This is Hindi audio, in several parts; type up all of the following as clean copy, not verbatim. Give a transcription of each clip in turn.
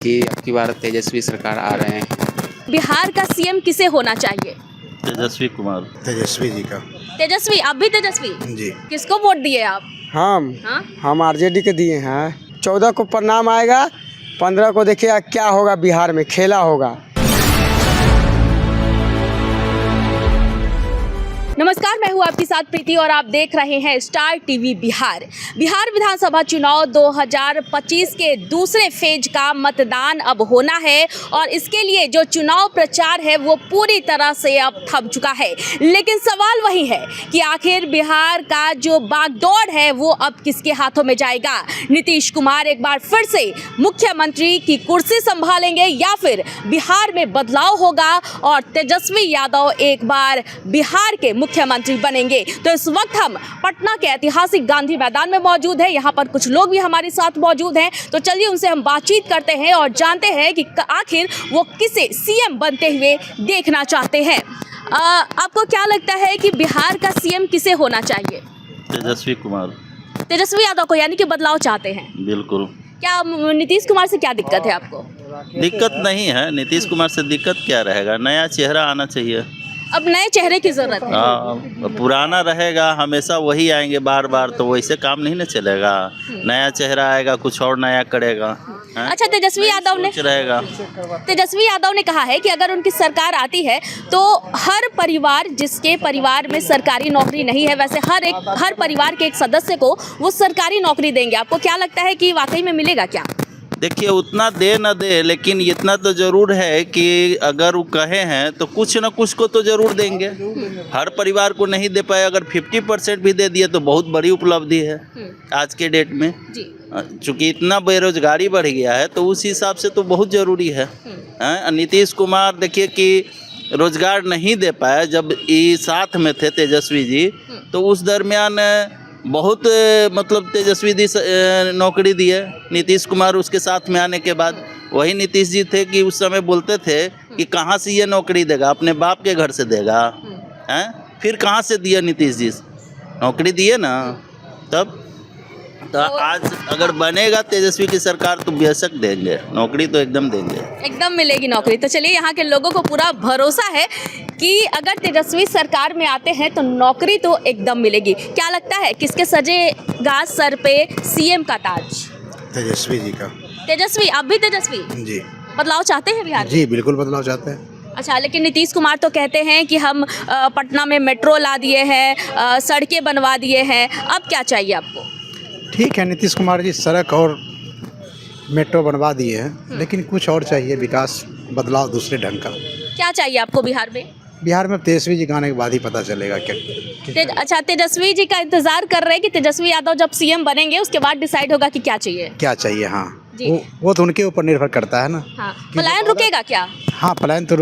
कि अब की बार तेजस्वी सरकार आ रहे हैं। बिहार का सीएम किसे होना चाहिए? तेजस्वी कुमार। तेजस्वी जी का। तेजस्वी, आप भी तेजस्वी? जी। किसको वोट दिए आप? हम आरजेडी के दिए हैं। 14 को परिणाम आएगा, 15 को देखिए क्या होगा। बिहार में खेला होगा। नमस्कार, मैं हूँ आपके साथ प्रीति और आप देख रहे हैं स्टार टीवी बिहार। बिहार विधानसभा चुनाव 2025 के दूसरे फेज का मतदान अब होना है और इसके लिए जो चुनाव प्रचार है वो पूरी तरह से अब थम चुका है। लेकिन सवाल वही है कि आखिर बिहार का जो बागडोर है वो अब किसके हाथों में जाएगा? नीतीश कुमार एक बार फिर से मुख्यमंत्री की कुर्सी संभालेंगे या फिर बिहार में बदलाव होगा और तेजस्वी यादव एक बार बिहार के मुख्यमंत्री बनेंगे? तो इस वक्त हम पटना के ऐतिहासिक गांधी मैदान में मौजूद है। यहाँ पर कुछ लोग भी हमारे साथ मौजूद हैं, तो चलिए उनसे हम बातचीत करते हैं और जानते हैं कि आखिर वो किसे सीएम बनते हुए देखना चाहते हैं। आपको क्या लगता है कि बिहार का सीएम किसे होना चाहिए? तेजस्वी कुमार। तेजस्वी यादव को, यानी कि बदलाव चाहते हैं? बिल्कुल। क्या नीतीश कुमार से क्या दिक्कत है आपको? दिक्कत नहीं है, नीतीश कुमार से दिक्कत क्या रहेगा, नया चेहरा आना चाहिए। अब नए चेहरे की जरूरत है। पुराना रहेगा हमेशा वही आएंगे बार बार, तो वैसे काम नहीं ना चलेगा। नया चेहरा आएगा, कुछ और नया करेगा। अच्छा, तेजस्वी यादव ने कहा है कि अगर उनकी सरकार आती है तो हर परिवार, जिसके परिवार में सरकारी नौकरी नहीं है, वैसे हर परिवार के एक सदस्य को वो सरकारी नौकरी देंगे। आपको क्या लगता है कि वाकई में मिलेगा क्या? देखिए, उतना दे न दे, लेकिन इतना तो ज़रूर है कि अगर वो कहे हैं तो कुछ न कुछ को तो ज़रूर देंगे। हर परिवार को नहीं दे पाए, अगर 50% भी दे दिए तो बहुत बड़ी उपलब्धि है आज के डेट में। चूँकि इतना बेरोजगारी बढ़ गया है तो उस हिसाब से तो बहुत ज़रूरी है। नीतीश कुमार देखिए कि रोजगार नहीं दे पाए जब ये साथ में थे तेजस्वी जी, तो उस दरमियान बहुत मतलब तेजस्वी जी नौकरी दिए। नीतीश कुमार उसके साथ में आने के बाद वही नीतीश जी थे कि उस समय बोलते थे कि कहाँ से ये नौकरी देगा, अपने बाप के घर से देगा। फिर कहाँ से दिया नीतीश जी नौकरी, दिए ना तब। तो आज अगर बनेगा तेजस्वी की सरकार तो बेशक देंगे नौकरी, तो एकदम देंगे, एकदम मिलेगी नौकरी। तो चलिए, यहाँ के लोगों को पूरा भरोसा है कि अगर तेजस्वी सरकार में आते हैं तो नौकरी तो एकदम मिलेगी। क्या लगता है किसके सजेगा सर पे सीएम का ताज? तेजस्वी जी का। तेजस्वी, आप भी तेजस्वी? जी। बदलाव चाहते हैं बिहार में? जी बिल्कुल बदलाव चाहते हैं। अच्छा, लेकिन नीतीश कुमार तो कहते हैं कि हम पटना में मेट्रो ला दिए हैं, सड़कें बनवा दिए हैं। अब क्या चाहिए आपको? ठीक है, नीतीश कुमार जी सड़क और मेट्रो बनवा दिए हैं, लेकिन कुछ और चाहिए, विकास, बदलाव दूसरे ढंग का। क्या चाहिए आपको बिहार में? बिहार में तेजस्वी जी आने के बाद ही पता चलेगा क्या। अच्छा, तेजस्वी जी का इंतजार कर रहे हैं कि तेजस्वी यादव जब सीएम बनेंगे उसके बाद डिसाइड होगा कि क्या चाहिए। हाँ, वो तो उनके ऊपर निर्भर करता है ना। हाँ, पलायन रुकेगा क्या? हाँ, पलायन तो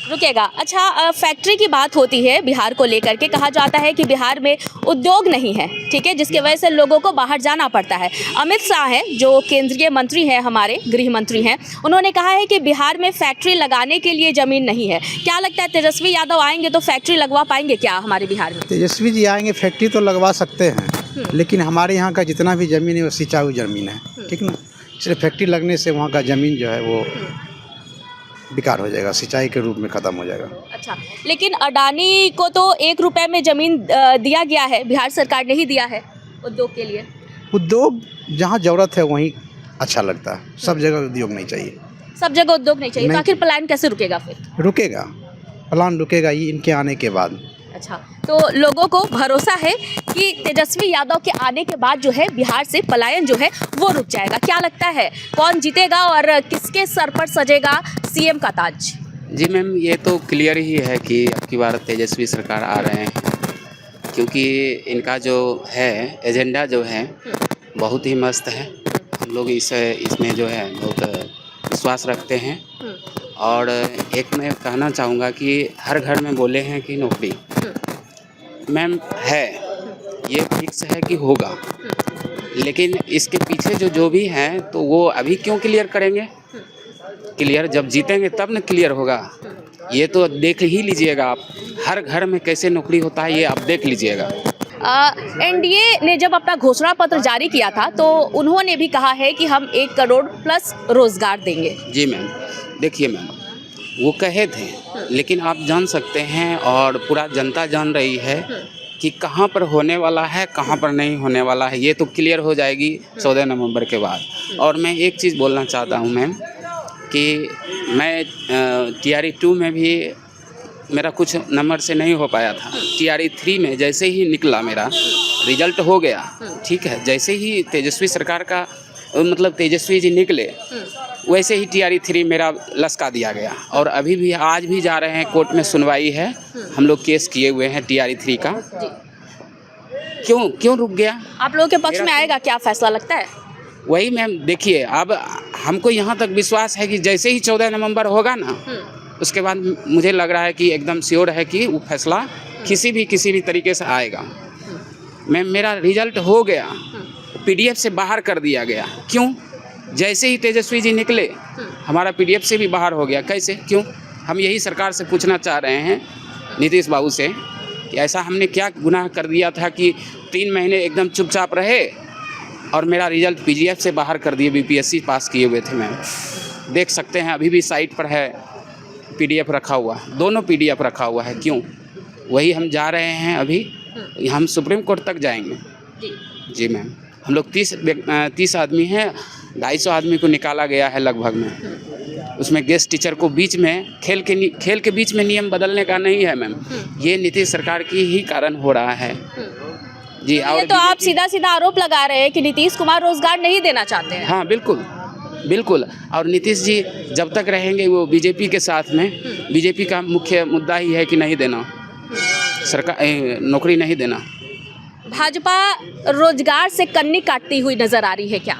रुकेगा। अच्छा, फैक्ट्री की बात होती है बिहार को लेकर के। कहा जाता है कि बिहार में उद्योग नहीं है, ठीक है, जिसकी वजह से लोगों को बाहर जाना पड़ता है। अमित शाह हैं, जो केंद्रीय मंत्री हैं, हमारे गृह मंत्री हैं, उन्होंने कहा है कि बिहार में फैक्ट्री लगाने के लिए ज़मीन नहीं है। क्या लगता है तेजस्वी यादव आएंगे तो फैक्ट्री लगवा पाएंगे क्या हमारे बिहार में? तेजस्वी जी आएंगे, फैक्ट्री तो लगवा सकते हैं, लेकिन हमारे यहाँ का जितना भी ज़मीन है वो सिंचाई ज़मीन है, ठीक ना। इसलिए फैक्ट्री लगने से वहाँ का ज़मीन जो है वो बेकार हो जाएगा, सिंचाई के रूप में ख़त्म हो जाएगा। अच्छा, लेकिन अडानी को तो 1 रुपए में ज़मीन दिया गया है, बिहार सरकार ने ही दिया है उद्योग के लिए। उद्योग जहाँ ज़रूरत है वहीं अच्छा लगता है, सब जगह उद्योग नहीं चाहिए। सब जगह उद्योग नहीं चाहिए, तो आखिर पलायन कैसे रुकेगा फिर? रुकेगा, प्लान रुकेगा ही इनके आने के बाद। अच्छा, तो लोगों को भरोसा है कि तेजस्वी यादव के आने के बाद जो है बिहार से पलायन जो है वो रुक जाएगा। क्या लगता है कौन जीतेगा और किसके सर पर सजेगा सीएम का ताज? जी मैम, ये तो क्लियर ही है कि अब की बार तेजस्वी सरकार आ रहे हैं, क्योंकि इनका जो है एजेंडा जो है बहुत ही मस्त है। हम लोग इसमें जो है बहुत विश्वास रखते हैं। और एक मैं कहना चाहूँगा कि हर घर में बोले हैं कि नौकरी मैम है, ये फिक्स है कि होगा, लेकिन इसके पीछे जो भी हैं तो वो अभी क्यों क्लियर करेंगे? क्लियर जब जीतेंगे तब न क्लियर होगा। ये तो देख ही लीजिएगा आप, हर घर में कैसे नौकरी होता है ये आप देख लीजिएगा। एनडीए ने जब अपना घोषणा पत्र जारी किया था तो उन्होंने भी कहा है कि हम 1 करोड़ प्लस रोजगार देंगे। जी मैम, देखिए मैम, वो कहे थे, लेकिन आप जान सकते हैं और पूरा जनता जान रही है कि कहाँ पर होने वाला है, कहाँ पर नहीं होने वाला है। ये तो क्लियर हो जाएगी 14 नवंबर के बाद। और मैं एक चीज़ बोलना चाहता हूँ मैम कि मैं TRE 2 में भी मेरा कुछ नंबर से नहीं हो पाया था। TRE 3 में जैसे ही निकला, मेरा रिजल्ट हो गया, ठीक है, जैसे ही तेजस्वी सरकार का मतलब तेजस्वी जी निकले, वैसे ही TRE 3 मेरा लसका दिया गया। और अभी भी आज भी जा रहे हैं, कोर्ट में सुनवाई है, हम लोग केस किए हुए हैं TRE 3 का। क्यों रुक गया? आप लोगों के पक्ष में आएगा क्या फैसला लगता है? वही मैम, देखिए, अब हमको यहाँ तक विश्वास है कि जैसे ही 14 नवंबर होगा ना, उसके बाद मुझे लग रहा है कि एकदम श्योर है कि वो फैसला किसी भी तरीके से आएगा। मैम, मेरा रिजल्ट हो गया, PDF से बाहर कर दिया गया। क्यों? जैसे ही तेजस्वी जी निकले, हमारा PDF से भी बाहर हो गया। कैसे? क्यों? हम यही सरकार से पूछना चाह रहे हैं, नीतीश बाबू से, कि ऐसा हमने क्या गुनाह कर दिया था कि 3 महीने एकदम चुपचाप रहे और मेरा रिजल्ट PGF से बाहर कर दिए। BPSC पास किए हुए थे मैम, देख सकते हैं, अभी भी साइट पर है, PDF रखा हुआ, दोनों PDF रखा हुआ है। क्यों? वही हम जा रहे हैं, अभी हम सुप्रीम कोर्ट तक जाएंगे। जी मैम, हम लोग 30 आदमी हैं, 250 आदमी को निकाला गया है लगभग में। उसमें गेस्ट टीचर को बीच में खेल के बीच में नियम बदलने का नहीं है मैम, ये नीतीश सरकार की ही कारण हो रहा है। जी, ये और तो आप सीधा आरोप लगा रहे हैं कि नीतीश कुमार रोजगार नहीं देना चाहते हैं। हाँ, बिल्कुल। और नीतीश जी जब तक रहेंगे वो बीजेपी के साथ में, बीजेपी का मुख्य मुद्दा ही है कि नहीं देना, सरकार नौकरी नहीं देना। भाजपा रोजगार से कन्नी काटती हुई नजर आ रही है क्या?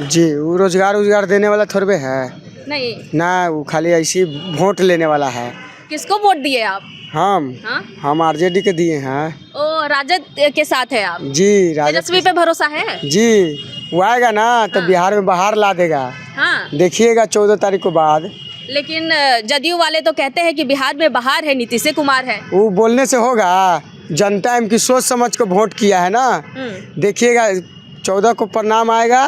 जी, वो रोजगार देने वाला थोड़े है नहीं ना, वो खाली ऐसी वोट लेने वाला है। किसको वोट दिए आप? हम RJD के दिए हैं। ओ, राजद के साथ है आप? जी, तेजस्वी पे भरोसा है? जी, वो आएगा ना तो बिहार में बाहर ला देगा। हाँ, देखिएगा 14 तारीख को बाद। लेकिन जदयू वाले तो कहते हैं कि बिहार में बाहर है, नीतीश कुमार है। वो बोलने से होगा? जनता इनकी सोच समझ को वोट किया है ना। देखिएगा 14 को परिणाम आएगा,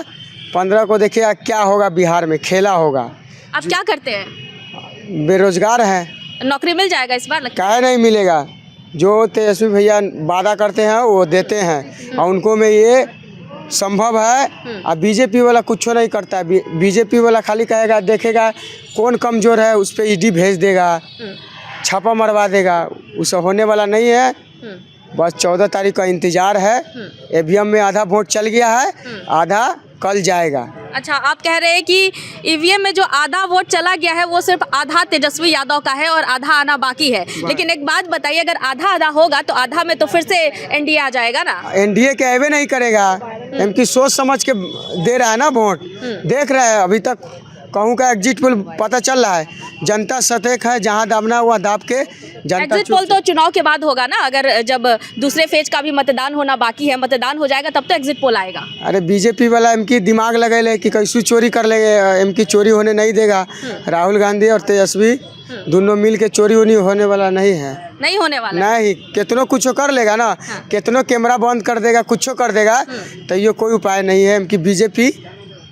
15 को देखिएगा क्या होगा, बिहार में खेला होगा। आप क्या करते हैं? बेरोजगार हैं। नौकरी मिल जाएगा इस बार लगता है? काहे नहीं मिलेगा? जो तेजस्वी भैया वादा करते हैं वो देते हैं, और उनको में ये संभव है। अब बीजेपी वाला कुछ नहीं करता है। बीजेपी वाला खाली कहेगा, देखेगा कौन कमज़ोर है, उस पर ED भेज देगा, छापा मरवा देगा। उसे होने वाला नहीं है। बस 14 तारीख का इंतज़ार है। EVM में आधा वोट चल गया है, आधा कल जाएगा। अच्छा, आप कह रहे हैं कि EVM में जो आधा वोट चला गया है वो सिर्फ आधा तेजस्वी यादव का है और आधा आना बाकी है। लेकिन एक बात बताइए, अगर आधा होगा तो आधा में तो फिर से NDA आ जाएगा ना? NDA के एवे नहीं करेगा, इनकी सोच समझ के दे रहा है ना वोट। देख रहे हैं, अभी तक कहूँ का एग्जिट पोल पता चल रहा है, जनता सतर्क है, जहाँ दाबना हुआ दाब के जनता। एग्जिट पोल तो चुनाव के बाद होगा ना, अगर जब दूसरे फेज का भी मतदान होना बाकी है, मतदान हो जाएगा तब तो एग्जिट पोल आएगा। अरे बीजेपी वाला इनकी दिमाग लगे कि कैसे चोरी कर लेंगे, इनकी चोरी होने नहीं देगा। राहुल गांधी और तेजस्वी दोनों मिल के चोरी होने वाला नहीं है। नहीं होने वाला नहीं, कितनों कुछ कर लेगा ना, कितनों कैमरा बंद कर देगा, कुछ कर देगा, तो ये कोई उपाय नहीं है। इनकी बीजेपी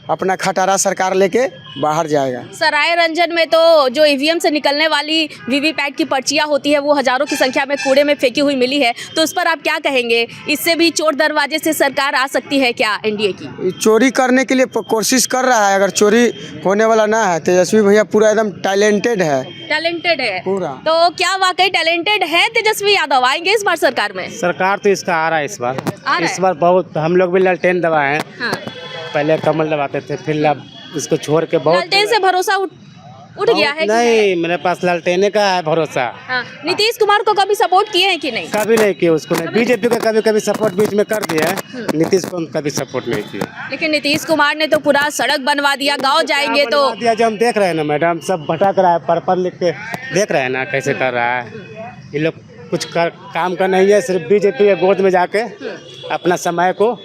अपना खटारा सरकार लेके बाहर जाएगा। सराय रंजन में तो जो EVM से निकलने वाली VVPAT की पर्चियां होती है वो हजारों की संख्या में कूड़े में फेंकी हुई मिली है, तो उस पर आप क्या कहेंगे? इससे भी चोर दरवाजे से सरकार आ सकती है क्या NDA की? चोरी करने के लिए कोशिश कर रहा है। अगर चोरी होने वाला ना है, तेजस्वी भैया पूरा एकदम टैलेंटेड है पूरा। तो क्या वाकई टैलेंटेड है तेजस्वी यादव? आएंगे इस बार सरकार में? सरकार तो इसका आ रहा है इस बार बहुत। हम लोग भी लालटेन दबाए हैं। हाँ। पहले कमल दबाते थे, फिर अब इसको छोड़ के बहुत लालटेन से भरोसा उठ गया है? नहीं, मेरे पास लालटेने का है भरोसा। हाँ। नीतीश कुमार को कभी सपोर्ट किए हैं कि नहीं? कभी नहीं किया उसको। नहीं, बीजेपी का कभी सपोर्ट बीच में कर दिया है, नीतीश को कभी सपोर्ट नहीं किया। लेकिन नीतीश कुमार ने तो पूरा सड़क बनवा दिया, गांव जाएंगे तो दिया। जो हम देख रहे हैं ना मैडम, सब भटक रहा है, पर्पल लिख के देख रहे हैं ना कैसे कर रहा है। ये लोग कुछ काम का नहीं है, सिर्फ बीजेपी के गोद में जाके अपना समय को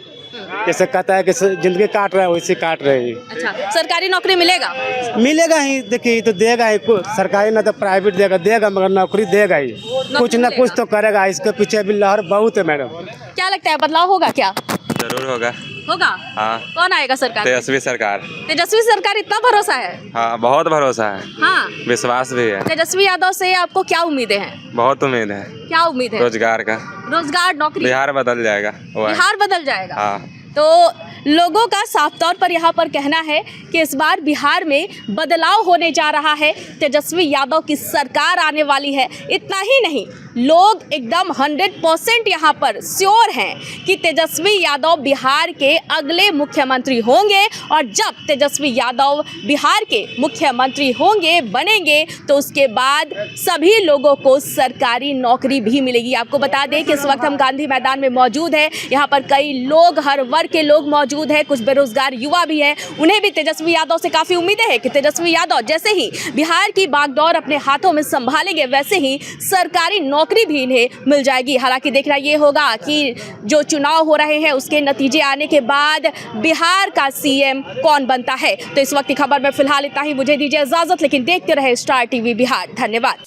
जैसे कहता है कि जिंदगी काट रहा है वैसे काट रहे हैं। अच्छा, सरकारी नौकरी मिलेगा? मिलेगा ही, देखिए तो देगा ही, सरकारी ना तो प्राइवेट देगा मगर नौकरी देगा ही, कुछ ना कुछ तो करेगा। इसके पीछे अभी लहर बहुत है मैडम। क्या लगता है बदलाव होगा क्या? जरूर होगा। होगा? हाँ। कौन आएगा सरकार? तेजस्वी सरकार। तेजस्वी सरकार, इतना भरोसा है? हाँ, बहुत भरोसा है। हाँ, विश्वास भी है। तेजस्वी यादव से आपको क्या उम्मीदें हैं? बहुत उम्मीद है। क्या उम्मीद है? रोजगार का। रोजगार, नौकरी? बिहार बदल जाएगा। बिहार बदल जाएगा। हाँ। तो लोगों का साफ तौर पर यहाँ पर कहना है कि इस बार बिहार में बदलाव होने जा रहा है, तेजस्वी यादव की सरकार आने वाली है। इतना ही नहीं, लोग एकदम 100% यहाँ पर श्योर हैं कि तेजस्वी यादव बिहार के अगले मुख्यमंत्री होंगे, और जब तेजस्वी यादव बिहार के मुख्यमंत्री होंगे, बनेंगे, तो उसके बाद सभी लोगों को सरकारी नौकरी भी मिलेगी। आपको बता दें कि इस वक्त हम गांधी मैदान में मौजूद हैं। यहाँ पर कई लोग, हर वर्ग के लोग मौजूद हैं, कुछ बेरोजगार युवा भी हैं। उन्हें भी तेजस्वी यादव से काफ़ी उम्मीदें हैं कि तेजस्वी यादव जैसे ही बिहार की बागडोर अपने हाथों में संभालेंगे, वैसे ही सरकारी नौकरी भी इन्हें मिल जाएगी। हालांकि देखना ये होगा कि जो चुनाव हो रहे हैं उसके नतीजे आने के बाद बिहार का सीएम कौन बनता है। तो इस वक्त की खबर में फिलहाल इतना ही। मुझे दीजिए इजाजत, लेकिन देखते रहे स्टार टीवी बिहार। धन्यवाद।